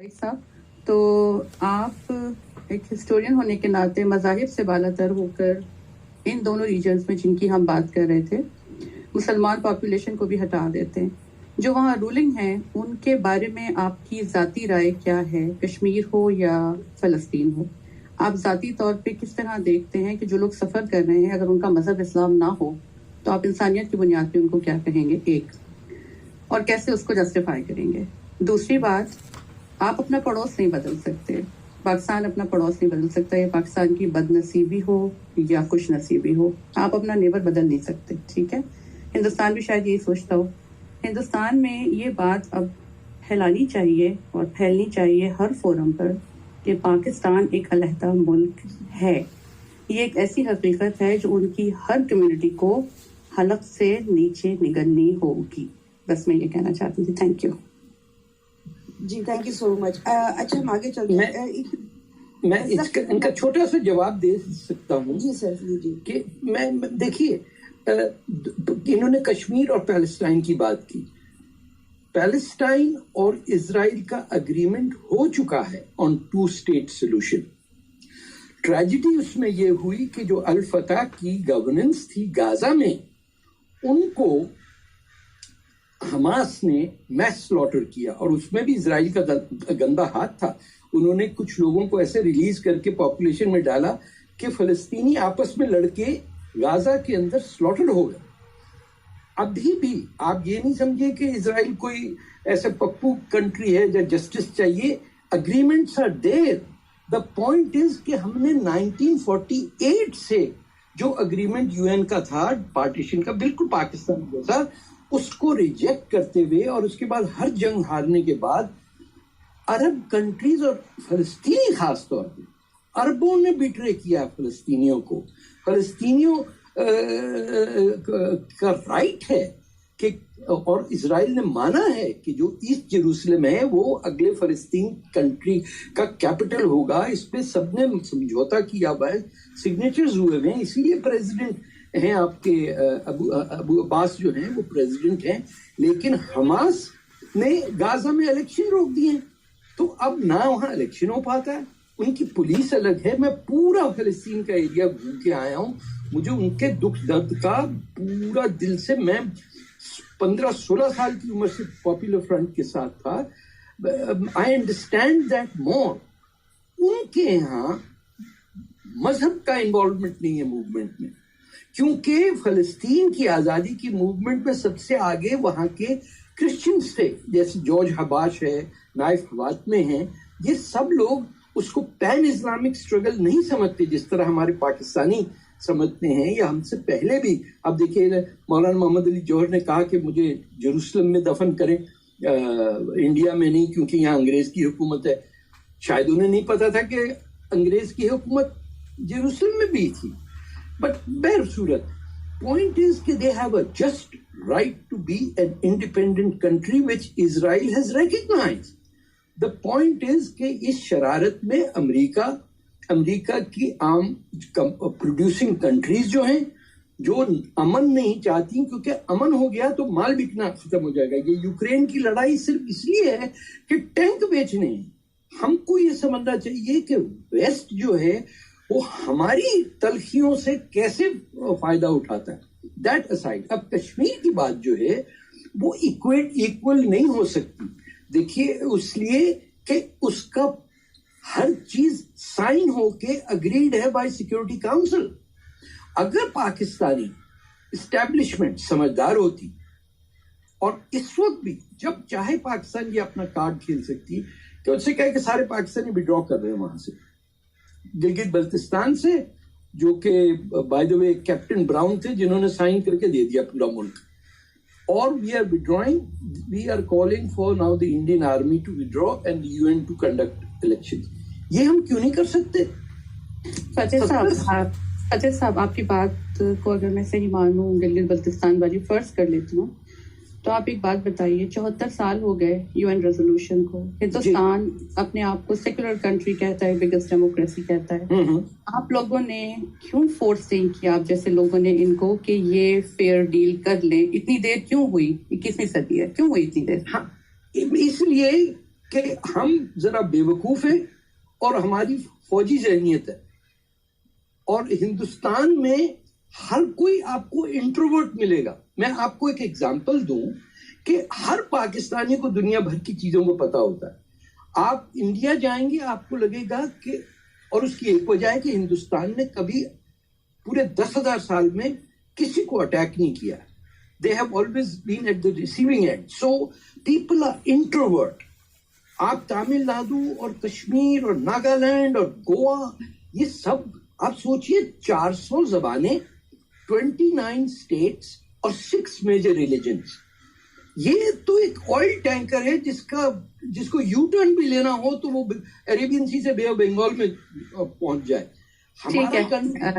صاحب، تو آپ ایک ہسٹورین ہونے کے ناطے مذاہب سے بالاتر ہو کر ان دونوں ریجنز میں جن کی ہم بات کر رہے تھے مسلمان پاپولیشن کو بھی ہٹا دیتے ہیں، جو وہاں رولنگ ہیں ان کے بارے میں آپ کی ذاتی رائے کیا ہے؟ کشمیر ہو یا فلسطین ہو، آپ ذاتی طور پہ کس طرح دیکھتے ہیں کہ جو لوگ سفر کر رہے ہیں اگر ان کا مذہب اسلام نہ ہو تو آپ انسانیت کی بنیاد پہ ان کو کیا کہیں گے، ایک، اور کیسے اس کو جسٹیفائی کریں گے؟ دوسری بات، آپ اپنا پڑوس نہیں بدل سکتے، پاکستان اپنا پڑوس نہیں بدل سکتا، یہ پاکستان کی بد نصیبی ہو یا خوش نصیبی ہو، آپ اپنا نیبر بدل نہیں سکتے، ٹھیک ہے؟ ہندوستان بھی شاید یہی سوچتا ہو۔ ہندوستان میں یہ بات اب پھیلانی چاہیے اور پھیلنی چاہیے ہر فورم پر کہ پاکستان ایک علیحدہ ملک ہے، یہ ایک ایسی حقیقت ہے جو ان کی ہر کمیونٹی کو حلق سے نیچے نگلنی ہوگی۔ بس میں یہ کہنا چاہتی تھی۔ تھینک یو جی، تھینک یو سو مچ۔ اچھا، ہم آگے چلتے ہیں۔ میں ان کا چھوٹا سا جواب دے سکتا ہوں؟ جی سر، جی۔ کہ میں دیکھیے، انہوں نے کشمیر اور پیلسٹائن کی بات کی۔ پیلسٹائن اور اسرائیل کا اگریمنٹ ہو چکا ہے آن 2 اسٹیٹ سولوشن۔ ٹریجڈی اس میں یہ ہوئی کہ جو الفتح کی گورننس تھی غازہ میں، ان کو حماس نے میس سلوٹر کیا، اور اس میں بھی اسرائیل کا گندا ہاتھ تھا۔ انہوں نے کچھ لوگوں کو ایسے ریلیز کر کے پاپولیشن میں ڈالا کہ فلسطینی آپس میں لڑ کے غازہ کے اندر سلوٹر ہو گئے۔ ابھی بھی آپ یہ نہیں سمجھے کہ اسرائیل کوئی ایسے پپو کنٹری ہے جہاں جسٹس چاہیے۔ Agreements are there. The point is کہ ہم نے 1948 سے جو اگریمنٹ UN کا تھا پارٹیشن کا، بالکل پاکستان جیسا، اس کو ریجیکٹ کرتے ہوئے، اور اس کے بعد ہر جنگ ہارنے کے بعد عرب کنٹریز اور فلسطینی خاص طور پہ عربوں نے بیٹرے کیا فلسطینیوں کو۔ فلسطینیوں کا رائٹ ہے کہ، اور اسرائیل نے مانا ہے کہ جو ایسٹ جیروسلم ہے وہ اگلے فلسطین کنٹری کا کیپٹل ہوگا۔ اس پہ سب نے سمجھوتا کیا ہوا ہے، سگنیچرز ہوئے ہوئے ہیں، اسی لیے پریزیڈنٹ ہیں آپ کے ابو عباس جو ہیں وہ پریزیڈنٹ ہیں۔ لیکن حماس نے غازہ میں الیکشن روک دیے، تو اب نہ وہاں الیکشن ہو پاتا ہے، ان کی پولیس الگ ہے۔ میں پورا فلسطین کا ایریا گھوم کے آیا ہوں، مجھے ان کے دکھ درد کا پورا دل سے، میں 15-16 سال کی عمر سے پاپولر فرنٹ کے ساتھ تھا۔ I understand that more. ان کے یہاں مذہب کا انوالومنٹ نہیں ہے موومنٹ میں، کیونکہ فلسطین کی آزادی کی موومنٹ میں سب سے آگے وہاں کے کرسچنز تھے، جیسے جارج حباش ہے، نائف حواتمے ہیں۔ یہ سب لوگ اس کو پین اسلامک اسٹرگل نہیں سمجھتے جس طرح ہمارے پاکستانی سمجھتے ہیں، یا ہم سے پہلے بھی۔ اب دیکھیے، مولانا محمد علی جوہر نے کہا کہ مجھے جیروسلم میں دفن کریں، انڈیا میں نہیں، کیونکہ یہاں انگریز کی حکومت ہے۔ شاید انہیں نہیں پتا تھا کہ انگریز کی حکومت جیروسلم میں بھی تھی۔ But بہر صورت، point is کہ they have a just right to be an independent country which Israel has recognized. The point is کہ اس شرارت میں امریکہ کی عام پروڈیوسنگ کنٹریز جو ہیں، جو امن نہیں چاہتی، کیونکہ امن ہو گیا تو مال بکنا ختم ہو جائے گا۔ یہ یوکرین کی لڑائی صرف اس لیے ہے کہ ٹینک بیچنے ہیں۔ ہم کو یہ سمجھنا چاہیے کہ ویسٹ جو ہے وہ ہماری تلخیوں سے کیسے فائدہ اٹھاتا ہے۔ دیٹ اسائڈ، اب کشمیر کی بات جو ہے وہ ایکول نہیں ہو سکتی۔ دیکھیے، اس لیے کہ اس کا ہر چیز سائن ہو کے اگریڈ ہے بائی سیکورٹی کاؤنسل۔ اگر پاکستانی اسٹیبلشمنٹ سمجھدار ہوتی، اور اس وقت بھی جب چاہے پاکستان یہ اپنا کارڈ کھیل سکتی کہ اس سے کہے کہ سارے پاکستانی ودرا کر رہے ہیں وہاں سے، گلگت بلتستان سے، جو کہ by the way captain brown تھے جنہوں نے سائن کر کے دے دیا پورا ملک، اور we are withdrawing, we are calling for now the Indian army to withdraw and the UN to conduct elections۔ یہ ہم کیوں نہیں کر سکتے؟ فتح صاحب، آپ کی بات کو اگر میں صحیح مانوں، گلگت بلتستان والی فرض کر لیتی ہوں، تو آپ ایک بات بتائیے، 74 سال ہو گئے UN ریزولوشن کو، ہندوستان اپنے آپ کو سیکولر کنٹری کہتا ہے، بگیسٹ ڈیموکریسی کہتا ہے، آپ لوگوں نے کیوں فورس نہیں کیا، آپ جیسے لوگوں نے، ان کو کہ یہ فیئر ڈیل کر لیں؟ اتنی دیر کیوں ہوئی؟ 21ویں صدی ہے، کیوں ہوئی اتنی دیر؟ ہاں، اس لیے کہ ہم ذرا بیوقوف ہیں اور ہماری فوجی ذہنیت ہے. اور ہندوستان میں ہر کوئی آپ کو انٹروورٹ ملے گا. میں آپ کو ایک ایگزامپل دوں کہ ہر پاکستانی کو دنیا بھر کی چیزوں کو پتا ہوتا ہے. آپ انڈیا جائیں گے آپ کو لگے گا کہ, اور اس کی ایک وجہ ہے کہ ہندوستان نے کبھی پورے 10,000 سال میں کسی کو اٹیک نہیں کیا. They have always been at the receiving end. So people are introvert. آپ تامل ناڈو اور کشمیر اور ناگالینڈ اور گوا, یہ سب آپ سوچئے 400 زبانیں, 29 اسٹیٹس اور 6 میجر ریلیجنز. یہ تو ایک آئل ٹینکر ہے جس کو یو ٹرن بھی لینا ہو تو وہ عربین سی سے بے آف بنگال میں پہنچ جائے. ٹھیک ہمارا ہے.